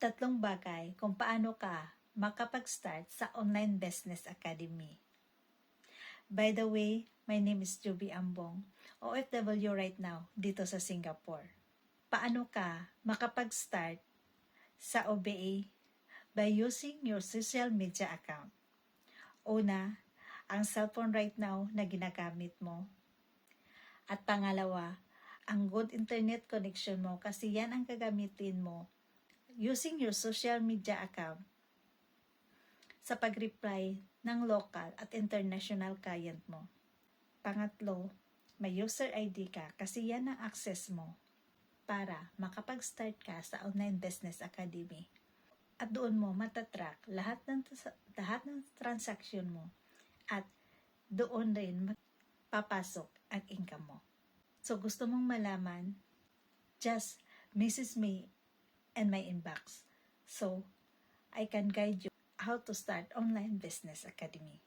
Tatlong bagay kung paano ka makapag-start sa Online Business Academy. By the way, my name is Juby Ambong, OFW right now dito sa Singapore. Paano ka makapag-start sa OBA by using your social media account? Una, ang cellphone right now na ginagamit mo. At pangalawa, ang good internet connection mo kasi yan ang gagamitin mo using your social media account sa pag-reply ng local at international client mo. Pangatlo, may user ID ka kasi yan ang access mo para makapag-start ka sa Online Business Academy. At doon mo matatrack lahat ng transaction mo at doon rin papasok ang income mo. So gusto mong malaman, just message me and my inbox so I can guide you how to start Online Business Academy.